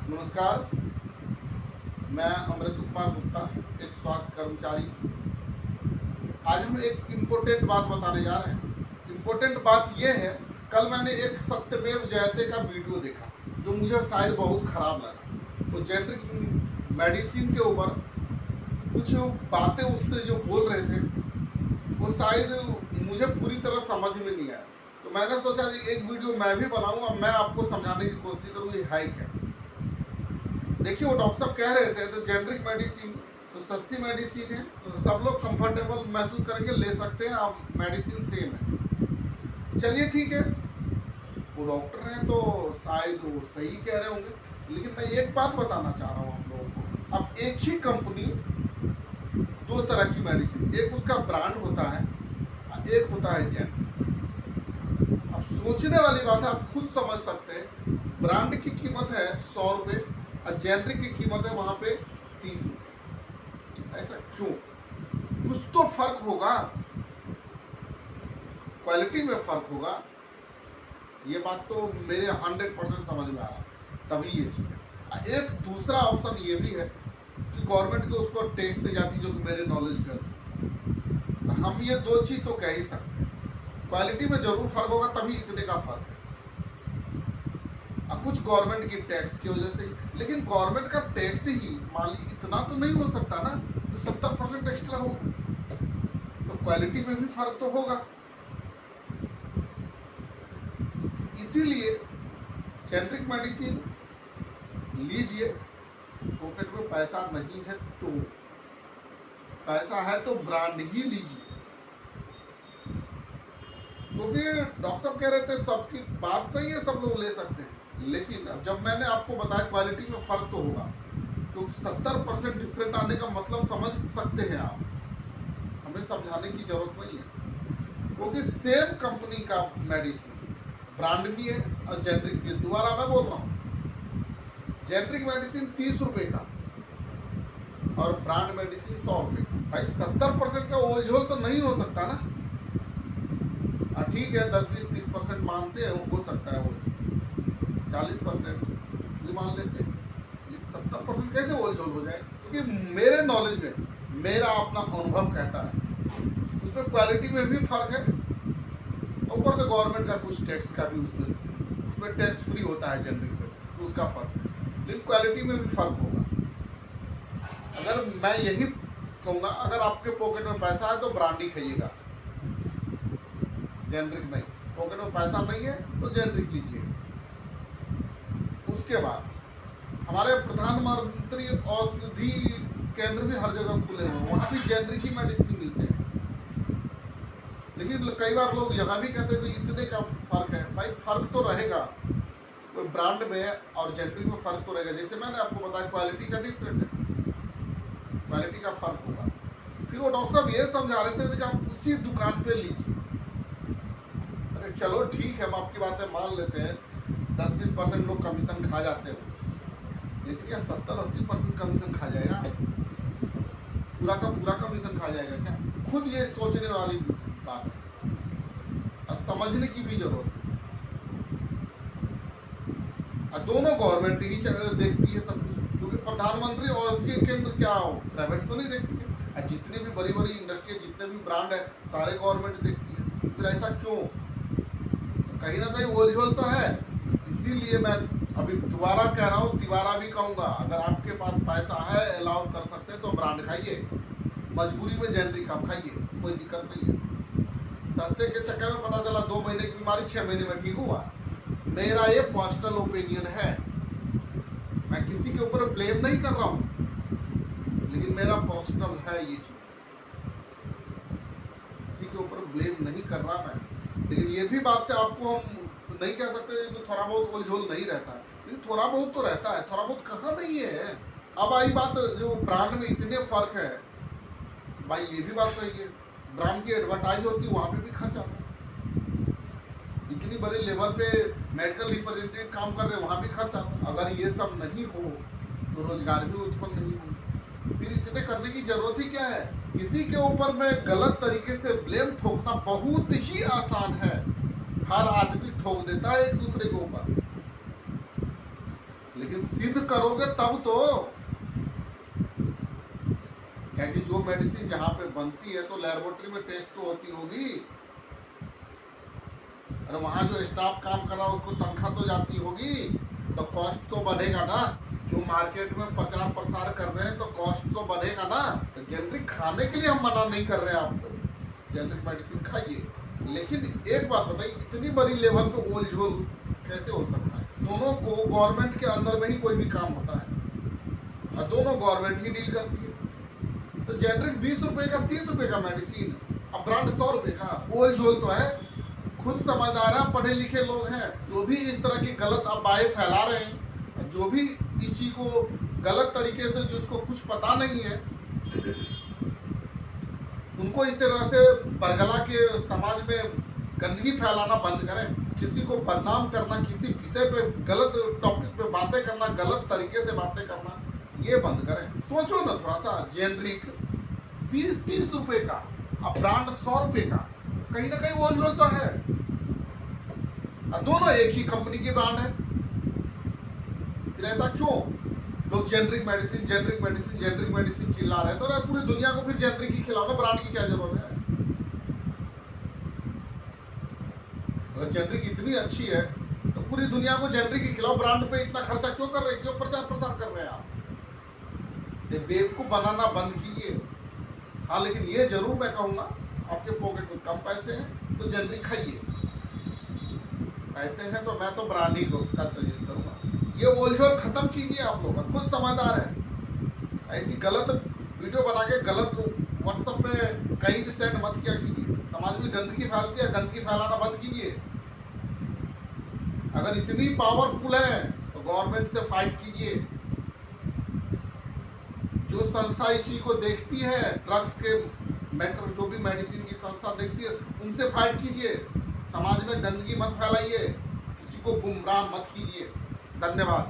नमस्कार, मैं अमरेंद्र कुमार गुप्ता, एक स्वास्थ्य कर्मचारी। आज हम एक इम्पोर्टेंट बात बताने जा रहे हैं। इम्पोर्टेंट बात यह है, कल मैंने एक सत्यमेव जयते का वीडियो देखा जो मुझे शायद बहुत खराब लगा। वो जेनरिक मेडिसिन के ऊपर कुछ बातें उसने जो बोल रहे थे वो शायद मुझे पूरी तरह समझ में नहीं आया। तो मैंने सोचा एक वीडियो मैं भी बनाऊँ और मैं आपको समझाने की कोशिश करूँ ये है क्या। देखिए, वो डॉक्टर साहब कह रहे थे तो जेनरिक मेडिसिन तो सस्ती मेडिसिन है, तो सब लोग कंफर्टेबल महसूस करेंगे, ले सकते हैं, आप मेडिसिन सेम है। चलिए ठीक है, वो डॉक्टर हैं तो शायद वो सही कह रहे होंगे, लेकिन मैं एक बात बताना चाह रहा हूँ आप लोगों को। अब एक ही कंपनी दो तरह की मेडिसिन, एक उसका ब्रांड होता है, एक होता है जेनरिक। अब सोचने वाली बात है, आप खुद समझ सकते हैं। ब्रांड की कीमत है 100 रुपये और जेनरिक की कीमत है वहां पे 30 रुपये। ऐसा क्यों? कुछ तो फर्क होगा, क्वालिटी में फर्क होगा। ये बात तो मेरे 100% समझ में आ रहा, तभी ये चीज है। एक दूसरा ऑप्शन ये भी है कि गवर्नमेंट के उस पर टैक्स दी जाती, जो कि मेरे नॉलेज का, तो हम ये दो चीज तो कह ही सकते हैं। क्वालिटी में जरूर फर्क होगा, तभी इतने का फर्क है। कुछ गवर्नमेंट की टैक्स की वजह से, लेकिन गवर्नमेंट का टैक्स ही मान ली इतना तो नहीं हो सकता ना, तो 70% एक्स्ट्रा होगा, तो क्वालिटी में भी फर्क तो होगा। इसीलिए जेनरिक मेडिसिन लीजिए, पॉकेट में पैसा नहीं है तो, पैसा है तो ब्रांड ही लीजिए। क्योंकि डॉक्टर साहब कह रहे थे सबकी बात सही है, सब लोग ले सकते हैं, लेकिन अब जब मैंने आपको बताया क्वालिटी में फर्क तो होगा, क्योंकि 70% डिफरेंट आने का मतलब समझ सकते हैं आप, हमें समझाने की जरूरत नहीं है। क्योंकि सेम कंपनी का मेडिसिन ब्रांड भी है और जेनरिक भी है। दोबारा मैं बोल रहा हूँ, जेनरिक मेडिसिन 30 रुपये का और ब्रांड मेडिसिन 100 रुपये का। भाई 70% का ओझोल तो नहीं हो सकता ना। ठीक है, 10-20-30% मानते हैं, वो हो सकता है, वो 40% भी मान लेते हैं, 70% कैसे होलसेल हो जाए? क्योंकि मेरे नॉलेज में, मेरा अपना अनुभव कहता है उसमें क्वालिटी में भी फर्क है, ऊपर से गवर्नमेंट का कुछ टैक्स का भी उसमें टैक्स फ्री होता है जेनरिक पे, तो उसका फर्क है, लेकिन क्वालिटी में भी फर्क होगा। अगर मैं यही कहूँगा, अगर आपके पॉकेट में पैसा है तो ब्रांड ही खाइएगा, जेनरिक नहीं। पॉकेट में पैसा नहीं है तो जेनरिक लीजिए। उसके बाद हमारे प्रधानमंत्री औषधि केंद्र भी हर जगह खुले हैं, वहाँ भी जेनरिक ही मेडिसिन मिलते हैं। लेकिन कई बार लोग यहाँ भी कहते हैं इतने का फर्क है। भाई फर्क तो रहेगा, कोई ब्रांड में और जेनरिक में फर्क तो रहेगा। जैसे मैंने आपको बताया, क्वालिटी का डिफरेंट है, क्वालिटी का फर्क होगा। फिर वो डॉक्टर साहब ये समझा रहे थे कि आप उसी दुकान पे लीजिए। अरे चलो ठीक है, हम आपकी बातें मान लेते हैं, 10-20% लोग कमीशन खा जाते हैं, लेकिन यह 70-80% कमीशन खा जाएगा, पूरा का पूरा कमीशन खा जाएगा क्या? खुद ये सोचने वाली बात है और समझने की भी जरूरत है। और दोनों गवर्नमेंट ही देखती है सब कुछ, क्योंकि प्रधानमंत्री औषधि केंद्र क्या प्राइवेट तो नहीं देखती है। जितनी भी बड़ी बड़ी इंडस्ट्री, जितने भी ब्रांड है, सारे गवर्नमेंट देखती है। फिर ऐसा क्यों? तो कहीं ना कहीं ओलझोल तो है। इसीलिए मैं अभी दोबारा कह रहा हूँ, तिबारा भी कहूँगा, अगर आपके पास पैसा है, अलाउ कर सकते हैं तो ब्रांड खाइए, मजबूरी में जेनरिक आप खाइए, कोई दिक्कत नहीं है। सस्ते के चक्कर में पता चला 2 महीने की बीमारी 6 महीने में ठीक हुआ। मेरा ये पर्सनल ओपिनियन है, मैं किसी के ऊपर ब्लेम नहीं कर रहा हूँ, लेकिन मेरा पर्सनल है ये चीज, किसी के ऊपर ब्लेम नहीं कर रहा मैं। लेकिन ये भी बात से आपको हम नहीं कह सकते कि थोड़ा बहुत ओलझोल नहीं रहता है, लेकिन थोड़ा बहुत तो रहता है। थोड़ा बहुत कहाँ नहीं है। अब आई बात जो ब्रांड में इतने फर्क है, भाई ये भी बात सही है, ब्रांड की एडवर्टाइज होती है, वहाँ पे भी खर्च आता है। इतनी बड़ी लेवल पे मेडिकल रिप्रेजेंटेटिव काम कर रहे हैं, वहाँ भी खर्च आता है। अगर ये सब नहीं हो तो रोजगार भी उत्पन्न नहीं हो, फिर इतने करने की जरूरत ही क्या है? किसी के ऊपर में गलत तरीके से ब्लेम ठोकना बहुत ही आसान है, हर आदमी ठोक देता है एक दूसरे के ऊपर। लेकिन सिद्ध करोगे तब तो, क्योंकि जो मेडिसिन जहां पे बनती है तो लैबोरेटरी में टेस्ट तो होती होगी, और वहां जो स्टाफ काम कर रहा है उसको तनख्वाह तो जाती होगी, तो कॉस्ट तो बढ़ेगा ना। जो मार्केट में प्रचार प्रसार कर रहे हैं तो कॉस्ट तो बढ़ेगा ना। तो जेनरिक खाने के लिए हम मना नहीं कर रहे हैं आपको, जेनरिक मेडिसिन खाइए, लेकिन एक बात बताइए, इतनी बड़ी लेवल पे ओल झोल कैसे हो सकता है? दोनों को गवर्नमेंट के अंदर में ही कोई भी काम होता है और दोनों गवर्नमेंट ही डील करती है। तो जेनरिक 20 रुपए का 30 रुपए का मेडिसिन, अब ब्रांड 100 रुपए का, ओल झोल तो है। खुद समझदार है, पढ़े लिखे लोग हैं, जो भी इस तरह की गलत अफवाहें फैला रहे हैं, जो भी इस चीज को गलत तरीके से, जिसको कुछ पता नहीं है, उनको इस तरह से बरगला के समाज में गंदगी फैलाना बंद करें। किसी को बदनाम करना, किसी विषय पे गलत टॉपिक पे बातें करना, गलत तरीके से बातें करना, ये बंद करें। सोचो ना थोड़ा सा, जेनरिक 20-30 रुपए का, अब ब्रांड 100 रुपए का, कहीं ना कहीं ओल झोल तो है। दोनों एक ही कंपनी की ब्रांड है, फिर ऐसा क्यों लोग generic medicine generic medicine generic medicine चिल्ला रहे हैं? तो पूरी दुनिया को फिर जेनरिक ही खिलाओ ना, ब्रांड की क्या जरूरत है? अगर जेनरिक इतनी अच्छी है तो पूरी दुनिया को जेनरिक ही खिलाओ, ब्रांड पे इतना खर्चा क्यों कर रहे हैं, क्यों प्रचार प्रसार कर रहे हैं आप? ये बेवकूफ बनाना बंद कीजिए। हाँ, लेकिन ये जरूर मैं कहूँगा, आपके पॉकेट में कम पैसे हैं तो जेनरिक खाइए, पैसे हैं तो मैं तो ब्रांड ही का सजेस्ट करूँगा। ये ओलझोल खत्म कीजिए, आप लोग खुद समझदार है। ऐसी गलत वीडियो बना के गलत व्हाट्सएप पे कहीं भी सेंड मत किया कीजिए। समाज में गंदगी फैलती है, गंदगी फैलाना बंद कीजिए। अगर इतनी पावरफुल है तो गवर्नमेंट से फाइट कीजिए। जो संस्था इस चीज को देखती है, ड्रग्स के मैटर, जो भी मेडिसिन की संस्था देखती है, उनसे फाइट कीजिए। समाज में गंदगी मत फैलाइए, किसी को गुमराह मत कीजिए। धन्यवाद।